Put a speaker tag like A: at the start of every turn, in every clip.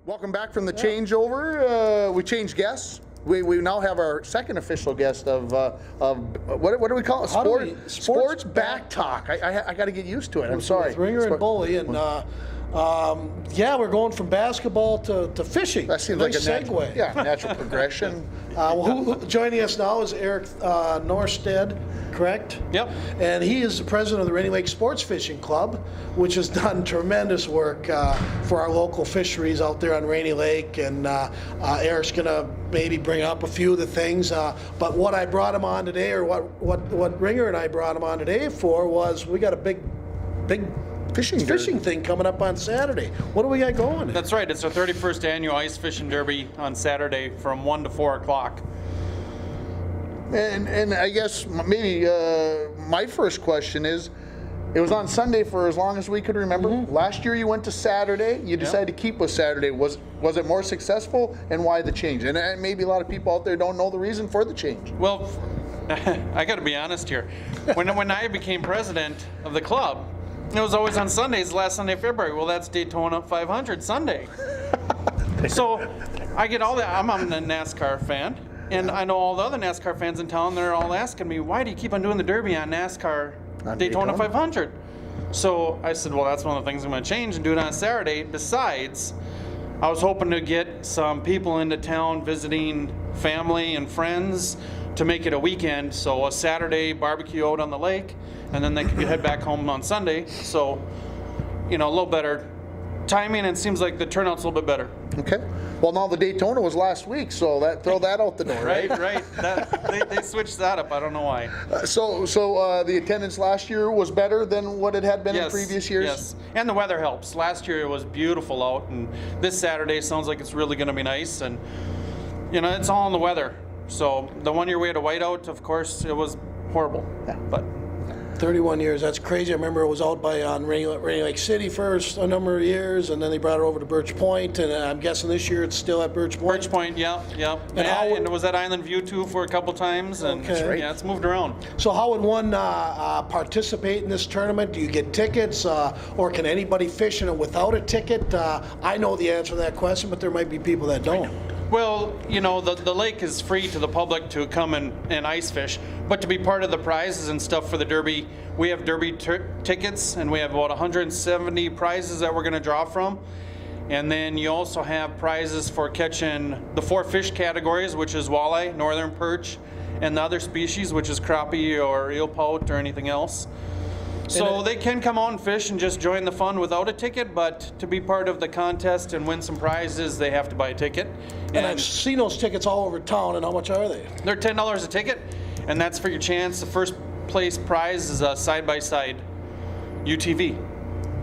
A: Welcome back from the changeover. We changed guests. We now have our second official guest of what do we call it? Sports back talk. I got to get used to it. I'm sorry.
B: With Ringer and Boly, and we're going from basketball to fishing.
A: That seems
B: nice
A: like a
B: segue.
A: natural progression.
B: Joining us now is Eric Norstead, correct?
C: Yep.
B: And he is the president of the Rainy Lake Sports Fishing Club, which has done tremendous work for our local fisheries out there on Rainy Lake. And Eric's going to maybe bring up a few of the things. But what I brought him on today, or what Ringer and I brought him on today for, was we got a big fishing thing coming up on Saturday. What do we got going?
C: That's right. It's our 31st annual ice fishing derby on Saturday from 1 to 4 o'clock.
A: And I guess maybe my first question is, it was on Sunday for as long as we could remember. Mm-hmm. Last year you went to Saturday. You decided to keep with Saturday. Was it more successful, and why the change? And maybe a lot of people out there don't know the reason for the change.
C: Well, I got to be honest here. When I became president of the club, it was always on Sundays, last Sunday of February. Well, that's Daytona 500 Sunday. So I get all that. I'm a NASCAR fan, and I know all the other NASCAR fans in town. They're all asking me, why do you keep on doing the Derby on NASCAR Daytona 500? So I said, well, that's one of the things I'm going to change and do it on Saturday. Besides, I was hoping to get some people into town visiting family and friends to make it a weekend. So a Saturday barbecue out on the lake, and then they could head back home on Sunday. So, a little better timing, and it seems like the turnout's a little bit better.
A: Okay. Well, now the Daytona was last week, so throw that out the door, right?
C: Right. They switched that up. I don't know why.
A: So the attendance last year was better than what it had been in previous years?
C: Yes, and the weather helps. Last year it was beautiful out, and this Saturday sounds like it's really going to be nice, and, it's all in the weather. So the one year we had a whiteout, of course, it was horrible. Yeah. But
B: 31 years, that's crazy. I remember it was out on Rainy Lake City first a number of years, and then they brought it over to Birch Point, and I'm guessing this year it's still at Birch Point.
C: Birch Point, yeah. And it was at Island View too for a couple times, and it's moved around.
B: So how would one participate in this tournament? Do you get tickets, or can anybody fish in it without a ticket? I know the answer to that question, but there might be people that don't.
C: Well, the lake is free to the public to come and ice fish, but to be part of the prizes and stuff for the Derby, we have Derby tickets, and we have about 170 prizes that we're going to draw from. And then you also have prizes for catching the 4 fish categories, which is walleye, northern perch, and the other species, which is crappie or eel pout or anything else. So they can come out and fish and just join the fun without a ticket, but to be part of the contest and win some prizes, they have to buy a ticket.
B: And I've seen those tickets all over town, and how much are they?
C: They're $10 a ticket, and that's for your chance. The first place prize is a side-by-side UTV.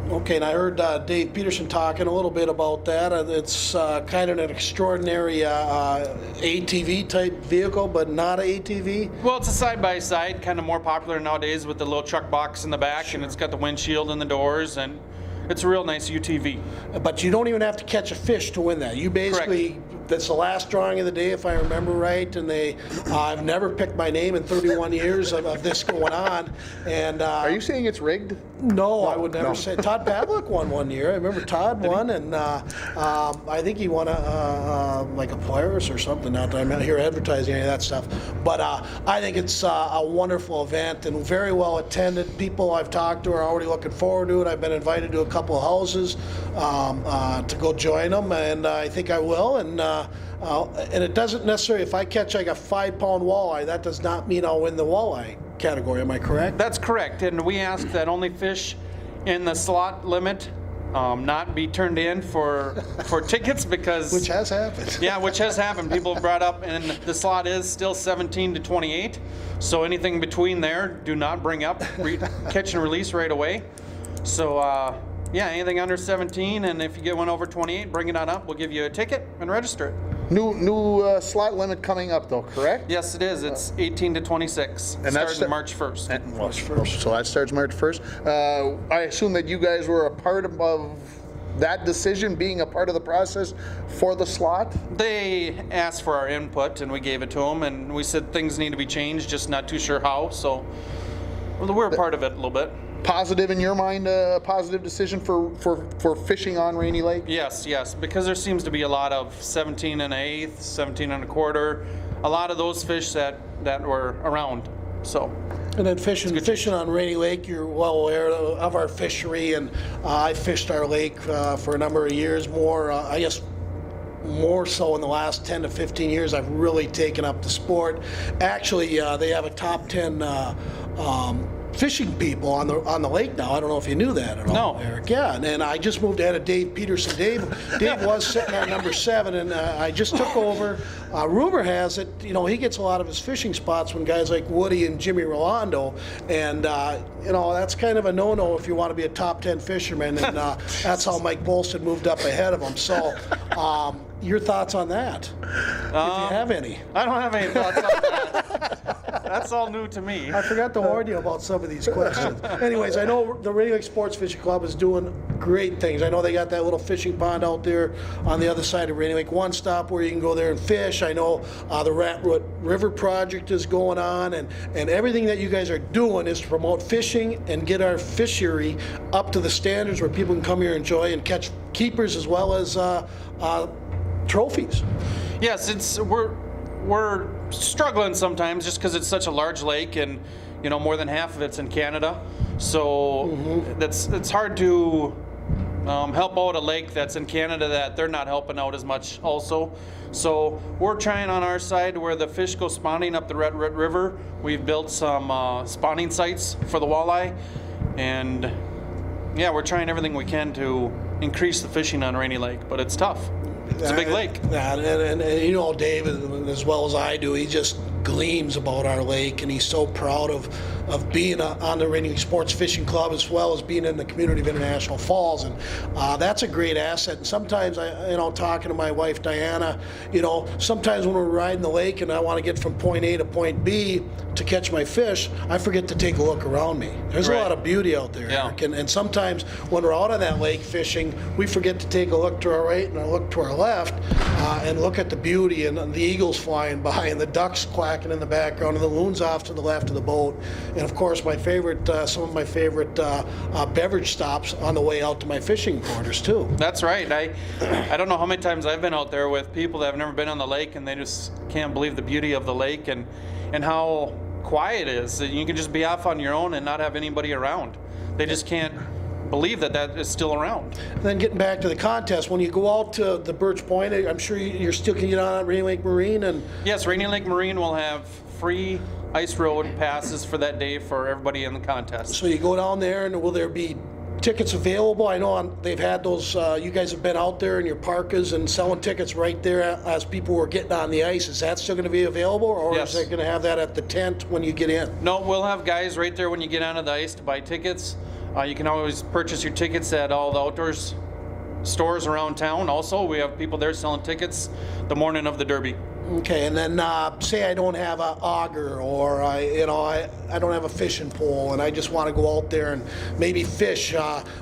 B: Okay, and I heard Dave Peterson talking a little bit about that. It's kind of an extraordinary ATV type vehicle, but not an ATV.
C: Well, it's a side-by-side, kind of more popular nowadays with the little truck box in the back, and it's got the windshield in the doors, and it's a real nice UTV.
B: But you don't even have to catch a fish to win that. You basically, that's the last drawing of the day, if I remember right, and I've never picked my name in 31 years of this going on. And
A: are you saying it's rigged?
B: No, I would never say. Todd Pavlik won one year. I remember Todd won, and I think he won like a Polaris or something. Not that I'm not here advertising any of that stuff, but I think it's a wonderful event and very well attended. People I've talked to are already looking forward to it. I've been invited to a couple of houses to go join them, and I think I will. And it doesn't necessarily, if I catch like a 5-pound walleye, that does not mean I'll win the walleye category. Am I correct?
C: That's correct, and we ask that only fish in the slot limit not be turned in for tickets, because
B: which has happened.
C: Yeah, which has happened. People have brought up, and the slot is still 17 to 28. So anything between there, do not bring up. Catch and release right away. So anything under 17, and if you get one over 28, bring it on up. We'll give you a ticket and register it.
A: New slot limit coming up, though, correct?
C: Yes, it is. It's 18 to 26.
A: And that's
C: starting March 1st.
A: March 1st. So that starts March 1st. I assume that you guys were a part of that decision, being a part of the process for the slot?
C: They asked for our input, and we gave it to them, and we said things need to be changed, just not too sure how. So we're a part of it a little bit.
A: positive in your mind, a positive decision for fishing on Rainy Lake?
C: Yes, because there seems to be a lot of 17 and an eighth, 17 and a quarter, a lot of those fish that were around. So.
B: And then fishing on Rainy Lake, you're well aware of our fishery, and I fished our lake for a number of years. I guess more so in the last 10 to 15 years, I've really taken up the sport. Actually, they have a top 10 fishing people on the lake now. I don't know if you knew that at all,
C: No.
B: Eric. Yeah, and I just moved ahead of Dave Peterson. Dave was sitting at number 7, and I just took over. Rumor has it, he gets a lot of his fishing spots when guys like Woody and Jimmy Rolando, and that's kind of a no-no if you want to be a top 10 fisherman, and that's how Mike Bolson moved up ahead of him. So, your thoughts on that, if you have any?
C: I don't have any thoughts on that. That's all new to me.
B: I forgot to warn you about some of these questions. Anyways, I know the Rainy Lake Sports Fishing Club is doing great things. I know they got that little fishing pond out there on the other side of Rainy Lake, one stop where you can go there and fish. I know the Ratwood River project is going on, and everything that you guys are doing is to promote fishing and get our fishery up to the standards where people can come here and enjoy and catch keepers as well as trophies.
C: Yes, we're struggling sometimes just because it's such a large lake, and more than half of it's in Canada. So it's hard to help out a lake that's in Canada that they're not helping out as much also. So we're trying on our side where the fish go spawning up the Red River. We've built some spawning sites for the walleye, and we're trying everything we can to increase the fishing on Rainy Lake, but it's tough. It's a big lake.
B: And Dave, as well as I do, he just gleams about our lake, and he's so proud of being on the Rainy Lake Sports Fishing Club as well as being in the community of International Falls, and that's a great asset. And sometimes talking to my wife Diana, sometimes when we're riding the lake and I want to get from point A to point B to catch my fish, I forget to take a look around me. There's a lot of beauty out there, Eric. And sometimes when we're out on that lake fishing, we forget to take a look to our right and a look to our left and look at the beauty and the eagles flying by and the ducks quacking in the background and the loons off to the left of the boat. And of course, some of my favorite beverage stops on the way out to my fishing quarters too.
C: That's right. I don't know how many times I've been out there with people that have never been on the lake, and they just can't believe the beauty of the lake and how quiet it is. You can just be off on your own and not have anybody around. They just can't believe that is still around.
B: And then getting back to the contest, when you go out to the Birch Point, I'm sure you're still can get on at Rainy Lake Marine. And
C: yes, Rainy Lake Marine will have free ice road passes for that day for everybody in the contest.
B: So you go down there, and will there be tickets available? I know they've had those, you guys have been out there in your parkas and selling tickets right there as people were getting on the ice. Is that still going to be available, or
C: yes.
B: Is it going to have that at the tent when you get in?
C: No, we'll have guys right there when you get onto the ice to buy tickets. You can always purchase your tickets at all the outdoors stores around town. Also, we have people there selling tickets the morning of the Derby.
B: Okay, and then say I don't have an auger, or I don't have a fishing pole, and I just want to go out there and maybe fish.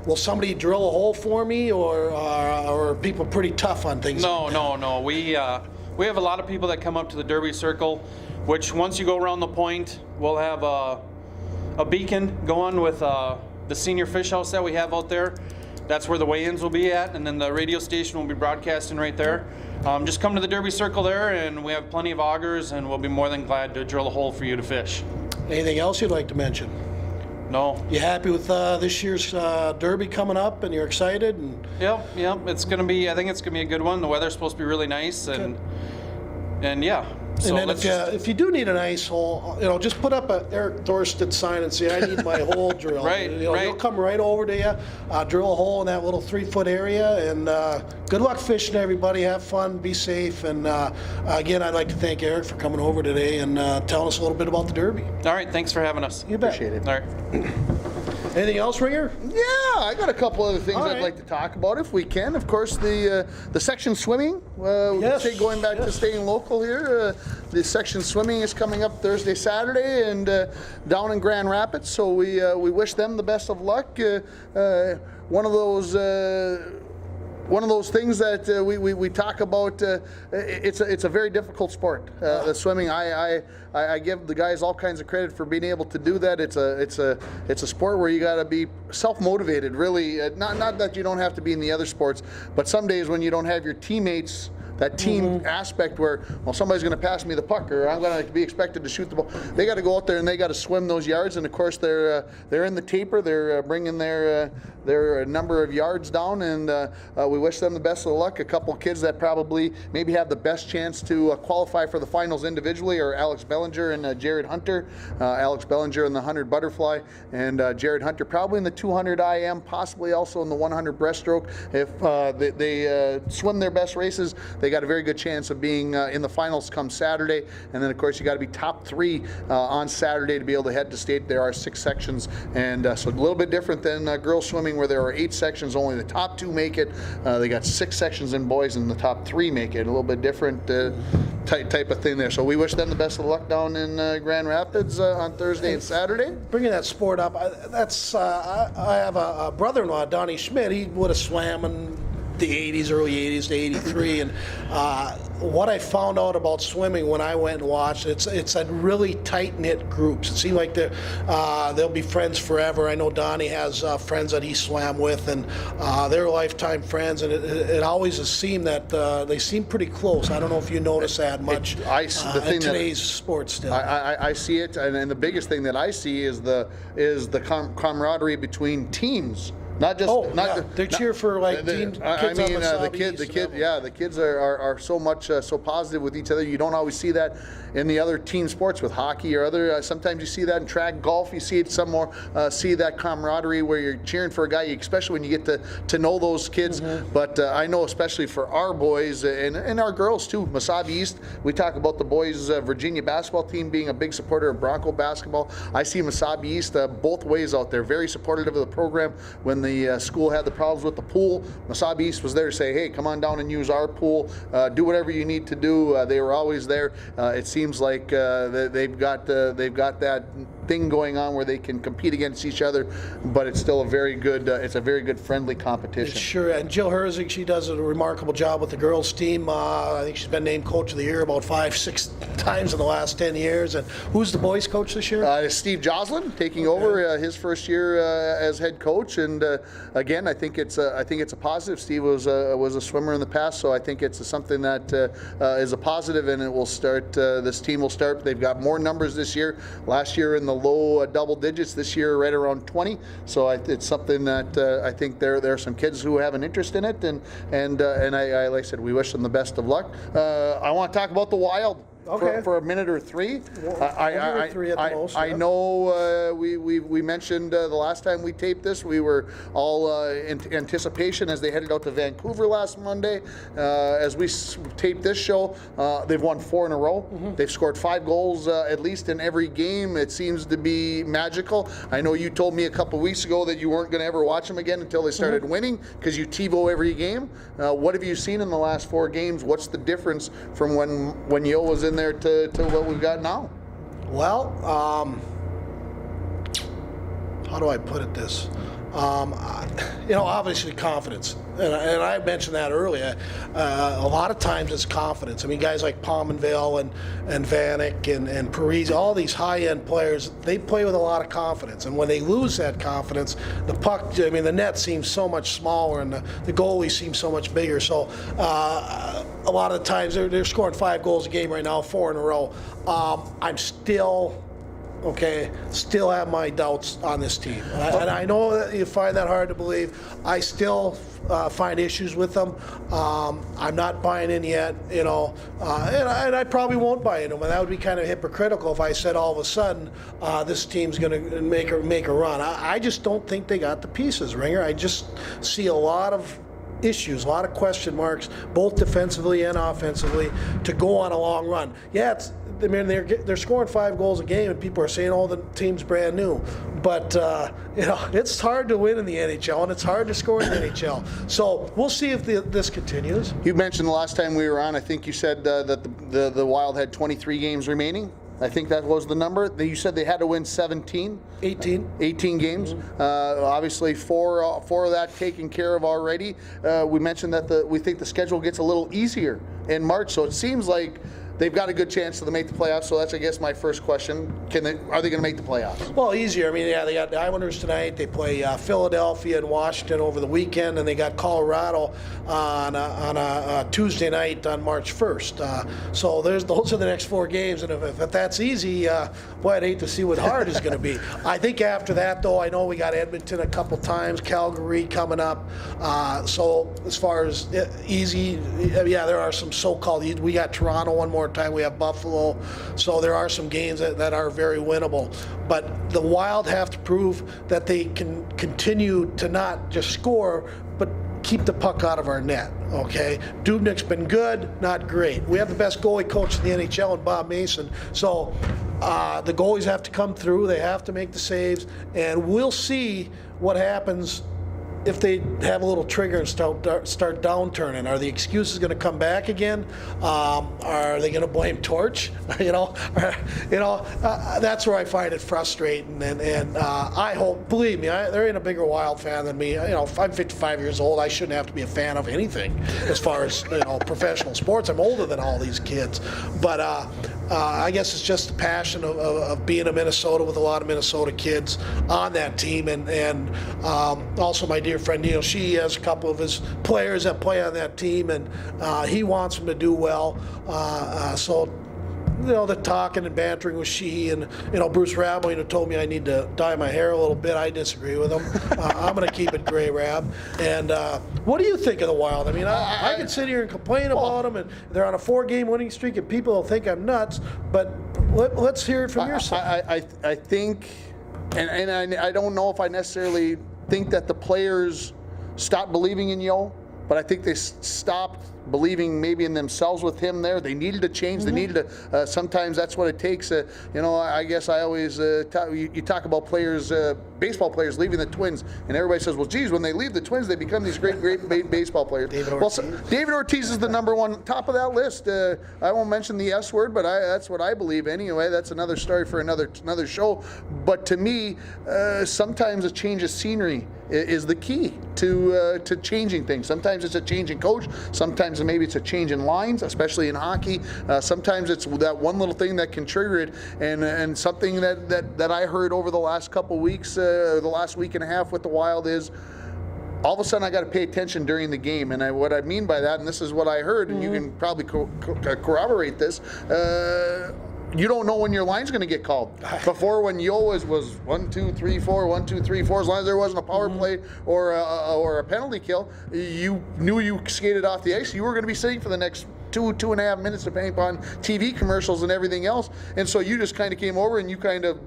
B: Will somebody drill a hole for me, or are people pretty tough on things?
C: No. We have a lot of people that come up to the Derby Circle, which once you go around the point, we'll have a beacon going with the senior fish house that we have out there. That's where the weigh-ins will be at, and then the radio station will be broadcasting right there. Just come to the Derby Circle there, and we have plenty of augers, and we'll be more than glad to drill a hole for you to fish.
B: Anything else you'd like to mention?
C: No.
B: You happy with this year's Derby coming up, and you're excited? And
C: Yep. It's gonna be. I think it's gonna be a good one. The weather's supposed to be really nice, and yeah. So
B: and then if you do need an ice hole, just put up a Eric Thorstad sign and say, I need my hole drilled.
C: Right.
B: He'll come right over to you, drill a hole in that little 3-foot area, and good luck fishing, everybody. Have fun, be safe, and again, I'd like to thank Eric for coming over today and telling us a little bit about the Derby.
C: All right, thanks for having us.
B: You bet.
A: Appreciate it.
C: All right.
B: Anything else, Ringer?
A: Yeah, I got a couple other things
B: All
A: I'd
B: right.
A: like to talk about if we can. Of course, the section swimming.
B: Yes,
A: Say going back to
B: yes.
A: staying local here, the section swimming is coming up Thursday, Saturday, and down in Grand Rapids. So we wish them the best of luck. One of those one of those things that we talk about. It's a very difficult sport. The swimming. I give the guys all kinds of credit for being able to do that. It's a sport where you got to be self-motivated. Really, not that you don't have to be in the other sports, but some days when you don't have your teammates. That team aspect where, well, somebody's going to pass me the puck, or I'm going to be expected to shoot the ball. They got to go out there and they got to swim those yards. And of course, they're in the taper. They're bringing their number of yards down, and we wish them the best of luck. A couple of kids that probably maybe have the best chance to qualify for the finals individually are Alex Bellinger and Jared Hunter. Alex Bellinger in the 100 butterfly, and Jared Hunter probably in the 200 IM, possibly also in the 100 breaststroke. If they swim their best races, they got a very good chance of being in the finals come Saturday. And then of course you got to be top 3 on Saturday to be able to head to state. There are 6 sections, and so a little bit different than girls swimming where there are 8 sections. Only the top 2 make it. They got 6 sections in boys, and the top 3 make it. A little bit different type of thing there. So we wish them the best of luck down in Grand Rapids on Thursday and Saturday.
B: Bringing that sport up, I have a brother-in-law, Donnie Schmidt. He would have swam in the 80s, early 80s to 83, and what I found out about swimming when I went and watched, it's a really tight-knit groups. It seemed like they'll be friends forever. I know Donnie has friends that he swam with, and they're lifetime friends, and it always has seemed that they seem pretty close. I don't know if you notice that much in today's sports still.
A: I see it, and the biggest thing that I see is the camaraderie between teams. Not just
B: they cheer for like team kids.
A: I mean,
B: the
A: kids are so much so positive with each other. You don't always see that in the other team sports with hockey or other. Sometimes you see that in track, golf. You see it some more. See that camaraderie where you're cheering for a guy, especially when you get to know those kids. But I know especially for our boys and our girls too. Mesabi East. We talk about the boys' Virginia basketball team being a big supporter of Bronco basketball. I see Mesabi East both ways out there. Very supportive of the program. When the school had the problems with the pool, Mesabi East was there to say, hey, come on down and use our pool. Do whatever you need to do. They were always there. It seems like they've got that thing going on where they can compete against each other, but it's still a very good friendly competition.
B: Sure, and Jill Herzig, she does a remarkable job with the girls team. I think she's been named coach of the year about 5-6 times in the last 10 years. And who's the boys coach this year?
A: Steve Joslin taking over his first year as head coach, and again, I think it's a positive. Steve was a swimmer in the past, so I think it's something that is a positive, and it will start. This team will start. They've got more numbers this year. Last year in the low double digits. This year right around 20. So it's something that I think there are some kids who have an interest in it, and I like I said, we wish them the best of luck. I want to talk about the Wild.
B: Okay.
A: For a minute or 3. I know we mentioned the last time we taped this, we were all in anticipation as they headed out to Vancouver last Monday. As we taped this show, they've won 4 in a row. They've scored 5 goals at least in every game. It seems to be magical. I know you told me a couple weeks ago that you weren't going to ever watch them again until they started winning because you TiVo every game. What have you seen in the last 4 games? What's the difference from when Yo was in there to what we've got now?
B: Well, how do I put it this? Obviously confidence, and I mentioned that earlier. A lot of times it's confidence. I mean, guys like Pominville and Vanek and Parisi, all these high-end players, they play with a lot of confidence. And when they lose that confidence, the puck, the net seems so much smaller, and the goalie seems so much bigger. So a lot of the times they're scoring 5 goals a game right now, 4 in a row. I'm still have my doubts on this team. And I know that you find that hard to believe. I still find issues with them. I'm not buying in yet, and I probably won't buy into them. And that would be kind of hypocritical if I said all of a sudden this team's going to make a run. I just don't think they got the pieces, Ringer. I just see a lot of issues, a lot of question marks, both defensively and offensively, to go on a long run. Yeah, they're scoring 5 goals a game, and people are saying, "Oh, the team's brand new," but it's hard to win in the NHL, and it's hard to score in the NHL. So we'll see if this continues.
A: You mentioned the last time we were on, I think you said that the Wild had 23 games remaining. I think that was the number. You said they had to win 18 games. Obviously, four of that taken care of already. We mentioned that we think the schedule gets a little easier in March, so it seems like they've got a good chance to make the playoffs. So that's, I guess, my first question. Are they going to make the playoffs?
B: Well, easier. I mean, yeah, they got the Islanders tonight. They play Philadelphia and Washington over the weekend, and they got Colorado on a Tuesday night on March 1st. So those are the next 4 games, and if that's easy, boy, I'd hate to see what hard is going to be. I think after that, though, I know we got Edmonton a couple times, Calgary coming up. So as far as easy, yeah, there are some so-called. We got Toronto one more time. We have Buffalo. So there are some games that are very winnable. But the Wild have to prove that they can continue to not just score, but keep the puck out of our net, okay? Dubnyk's been good, not great. We have the best goalie coach in the NHL in Bob Mason. So the goalies have to come through. They have to make the saves. And we'll see what happens if they have a little trigger and start downturning. Are the excuses going to come back again? Are they going to blame Torch? That's where I find it frustrating. And I hope, believe me, there ain't a bigger Wild fan than me. I'm 55 years old. I shouldn't have to be a fan of anything as far as professional sports. I'm older than all these kids, but I guess it's just the passion of being a Minnesota with a lot of Minnesota kids on that team, and also my dear friend Neil. She has a couple of his players that play on that team, and he wants them to do well. So the talking and bantering with she and Bruce Rab, told me I need to dye my hair a little bit. I disagree with him. I'm going to keep it gray, Rab. And what do you think of the Wild? I mean, I can sit here and complain about them, and they're on a 4-game winning streak, and people will think I'm nuts. But let's hear it from your side.
A: I think, and I don't know if I necessarily think that the players stopped believing in Yo, but I think they stopped believing maybe in themselves with him there. They needed to change. They needed to. Sometimes that's what it takes. I guess I always you talk about players, baseball players leaving the Twins, and everybody says, well, geez, when they leave the Twins, they become these great baseball players. David Ortiz is the number one, top of that list. I won't mention the S word, but that's what I believe anyway. That's another story for another show. But to me, sometimes a change of scenery is the key to changing things. Sometimes it's a change in coach. Sometimes maybe it's a change in lines, especially in hockey. Sometimes it's that one little thing that can trigger it. And something that I heard over the last couple weeks, the last week and a half with the Wild is, all of a sudden I got to pay attention during the game. And what I mean by that, and this is what I heard, and you can probably corroborate this, you don't know when your line's going to get called. Before, when Yo was 1, 2, 3, 4, 1, 2, 3, 4, as long as there wasn't a power play or a penalty kill, you knew you skated off the ice. You were going to be sitting for the next 2.5 minutes, depending upon TV commercials and everything else. And so you just kind of came over and you kind of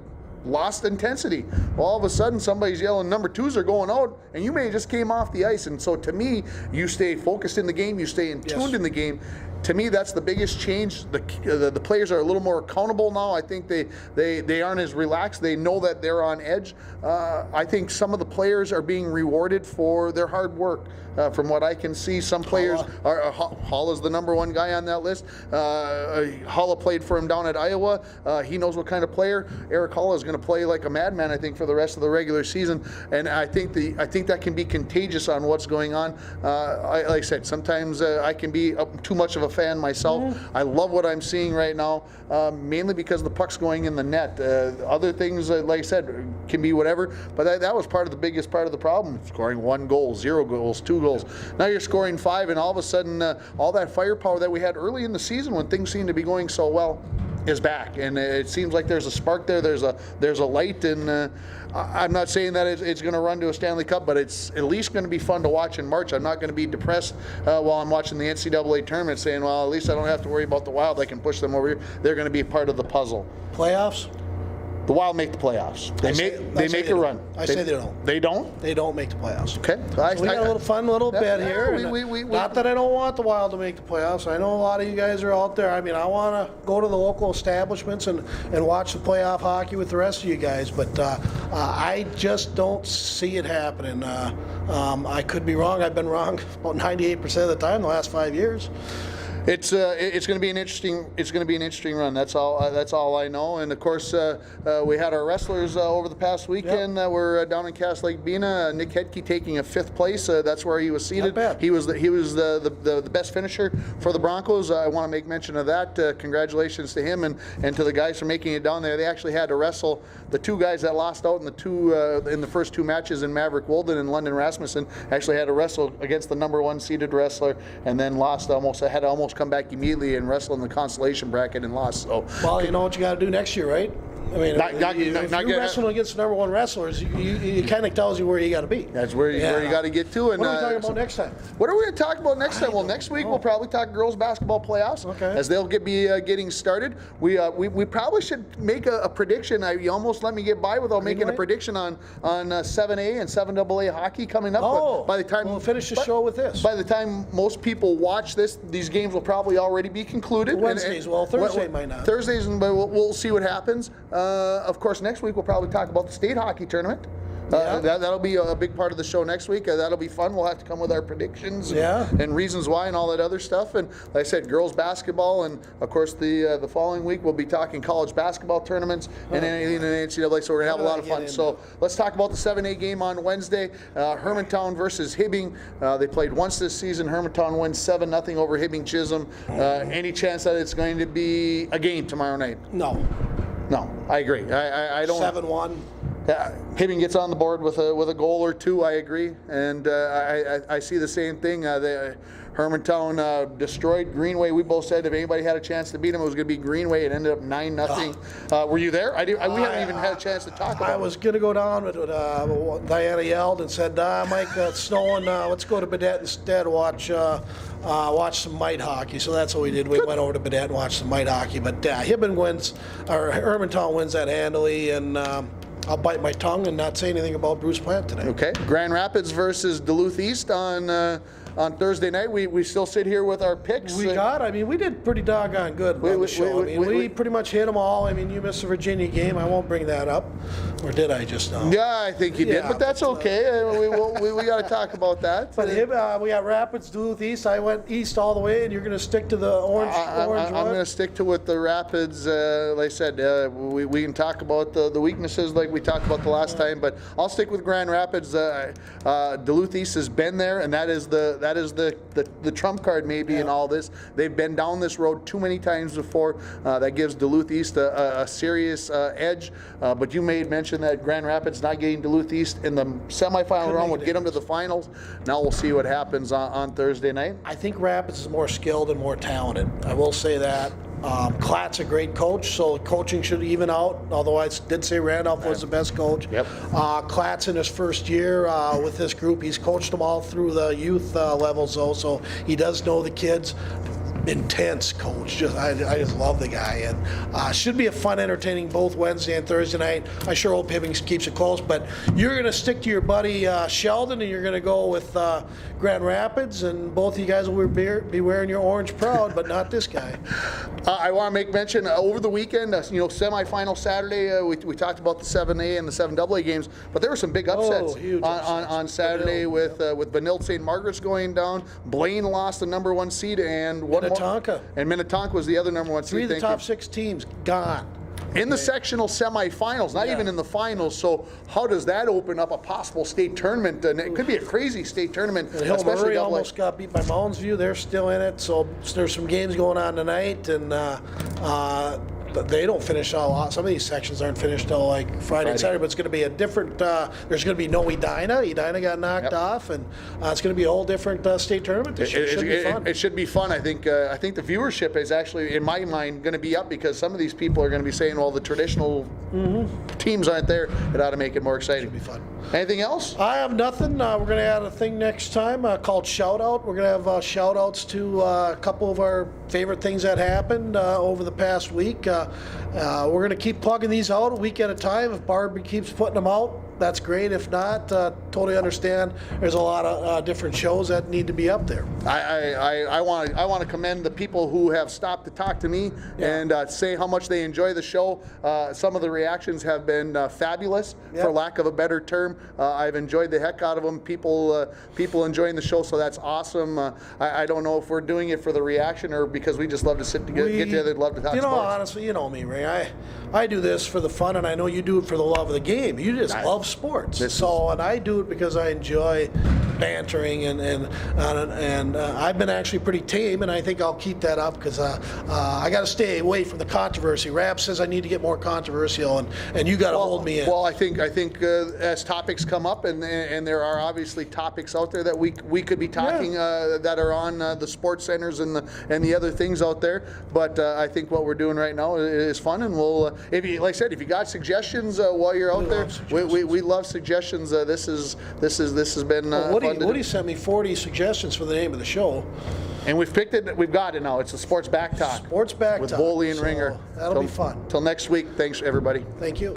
A: lost intensity. Well, all of a sudden somebody's yelling number 2s are going out, and you may have just came off the ice. And so to me, you stay focused in the game, you stay tuned in the game. To me, that's the biggest change. The players are a little more accountable now. I think they aren't as relaxed. They know that they're on edge. I think some of the players are being rewarded for their hard work. From what I can see, some players are. Hall is the number one guy on that list. Hall played for him down at Iowa. He knows what kind of player. Eric Hall is going to play like a madman, I think, for the rest of the regular season. And I think that can be contagious on what's going on. Like I said, sometimes I can be too much of a fan myself. I love what I'm seeing right now, mainly because the puck's going in the net. Other things, like I said, can be whatever, but that was the biggest part of the problem. Scoring 1 goal, 0 goals, 2 goals. Now you're scoring 5, and all of a sudden, all that firepower that we had early in the season when things seemed to be going so well is back, and it seems like there's a spark there. There's a light, and I'm not saying that it's going to run to a Stanley Cup, but it's at least going to be fun to watch in March. I'm not going to be depressed while I'm watching the NCAA tournament, saying, well, at least I don't have to worry about the Wild. I can push them over here. They're going to be a part of the puzzle.
B: Playoffs?
A: The Wild make the playoffs. They make a run.
B: I say they don't.
A: They don't?
B: They don't make the playoffs.
A: Okay.
B: So we got a little fun little bet here. Not that I don't want the Wild to make the playoffs. I know a lot of you guys are out there. I mean, I want to go to the local establishments and watch the playoff hockey with the rest of you guys, but I just don't see it happening. I could be wrong. I've been wrong about 98% of the time the last 5 years.
A: It's going to be an interesting run. That's all I know. And of course, we had our wrestlers over the past weekend that were down in Cass Lake Bena. Nick Hedke taking a 5th place. That's where he was seated.
B: Not bad.
A: He was the best finisher for the Broncos. I want to make mention of that. Congratulations to him and to the guys for making it down there. They actually had to wrestle the 2 guys that lost out in the first 2 matches in Maverick Wolden and London Rasmussen. Actually had to wrestle against the number 1 seeded wrestler and then lost had to almost come back immediately and wrestle in the consolation bracket and lost. So,
B: well, you know what you got to do next year, right? I mean, if you're wrestling against number 1 wrestlers, it kind of tells you where you got to be.
A: That's where you got to get to. And
B: what are we talking about next time?
A: What are we going to talk about next time? Well, next week we'll probably talk girls basketball playoffs as they'll be getting started. We probably should make a prediction. You almost let me get by without making a prediction on 7A and 7AA hockey coming up.
B: Oh,
A: by the time
B: we'll finish the show with this.
A: By the time most people watch this, these games will probably already be concluded.
B: Wednesdays, Thursday might not.
A: Thursdays, but we'll see what happens. Of course, next week we'll probably talk about the state hockey tournament. That'll be a big part of the show next week. That'll be fun. We'll have to come with our predictions and reasons why and all that other stuff. And like I said, girls basketball, and of course the following week we'll be talking college basketball tournaments and anything in the NCAA. So we're gonna have a lot of fun. So let's talk about the 7A game on Wednesday. Hermantown versus Hibbing. They played once this season. Hermantown wins 7-0 over Hibbing Chisholm. Any chance that it's going to be a game tomorrow night?
B: No,
A: I agree. I don't.
B: 7-1.
A: Hibbing gets on the board with a goal or 2. I agree, and I see the same thing. Hermantown destroyed Greenway. We both said if anybody had a chance to beat them, it was going to be Greenway. It ended up 9-0. Were you there? We haven't even had a chance to talk about it.
B: I was going to go down with Diana yelled and said, Mike, it's snowing. Let's go to Badette instead. Watch some mite hockey. So that's what we did. We went over to Badette and watched some mite hockey. But Hibbing wins, or Hermantown wins that handily, and I'll bite my tongue and not say anything about Bruce Plant today.
A: Okay. Grand Rapids versus Duluth East on Thursday night. We still sit here with our picks.
B: We did pretty doggone good on the show. We pretty much hit them all. I mean, you missed the Virginia game. I won't bring that up. Or did I just now?
A: Yeah, I think you did, but that's okay. We got to talk about that.
B: But we got Rapids, Duluth East. I went east all the way, and you're going to stick to the orange
A: I'm going to stick to with the Rapids. Like I said, we can talk about the weaknesses like we talked about the last time, but I'll stick with Grand Rapids. Duluth East has been there, and that is the trump card maybe in all this. They've been down this road too many times before. That gives Duluth East a serious edge. But you made mention that Grand Rapids not getting Duluth East in the semifinal round would get them to the finals. Now we'll see what happens on Thursday night.
B: I think Rapids is more skilled and more talented. I will say that. Klatt's a great coach, so coaching should even out, although I did say Randolph was the best coach.
A: Yep.
B: Klatt's in his first year with this group. He's coached them all through the youth levels, though, so he does know the kids. Intense coach. I just love the guy, and should be a fun, entertaining both Wednesday and Thursday night. I sure hope Hibbing keeps it close, but you're going to stick to your buddy Sheldon, and you're going to go with Grand Rapids, and both of you guys will be wearing your orange proud, but not this guy.
A: I want to make mention over the weekend, semifinal Saturday. We talked about the 7A and the 7AA games, but there were some big upsets on Saturday with Benilde St. Margaret's going down. Blaine lost the number 1 seed, and
B: Minnetonka.
A: And Minnetonka was the other number 1 seed.
B: 3 of the top 6 teams gone.
A: In the sectional semifinals, not even in the finals. So how does that open up a possible state tournament? And it could be a crazy state tournament.
B: And Hill Murray almost got beat by Mounds View. They're still in it. So there's some games going on tonight, and they don't finish all. Some of these sections aren't finished till like Friday and Saturday. But it's going to be a different. There's going to be no Edina. Edina got knocked off, and it's going to be a whole different state tournament this year. It should be fun.
A: It should be fun. I think the viewership is actually, in my mind, going to be up because some of these people are going to be saying, well, the traditional teams aren't there. It ought to make it more exciting.
B: Should be fun.
A: Anything else?
B: I have nothing. We're going to add a thing next time called Shout Out. We're going to have shout outs to a couple of our favorite things that happened over the past week. We're going to keep plugging these out a week at a time. If Barbie keeps putting them out, that's great. If not, totally understand. There's a lot of different shows that need to be up there.
A: I want to commend the people who have stopped to talk to me and say how much they enjoy the show. Some of the reactions have been fabulous, for lack of a better term. I've enjoyed the heck out of them. People enjoying the show, so that's awesome. I don't know if we're doing it for the reaction or because we just love to sit together, get together, love to talk sports.
B: Honestly, you know me, Ray. I do this for the fun, and I know you do it for the love of the game. You just love sports. And I do it because I enjoy bantering, and I've been actually pretty tame, and I think I'll keep that up because I got to stay away from the controversy. Rab says I need to get more controversial, and you got to hold me in.
A: Well, I think as topics come up, and there are obviously topics out there that we could be talking that are on the sports centers and the other things out there. But I think what we're doing right now is fun, and we'll, if you, like I said, if you got suggestions while you're out there, we love suggestions. This has been.
B: Woody sent me 40 suggestions for the name of the show.
A: And we've picked it. We've got it now. It's the Sports Back Talk.
B: Sports Back
A: with
B: Talk.
A: Boly and Ringer.
B: That'll be fun.
A: Till next week. Thanks, everybody.
B: Thank you.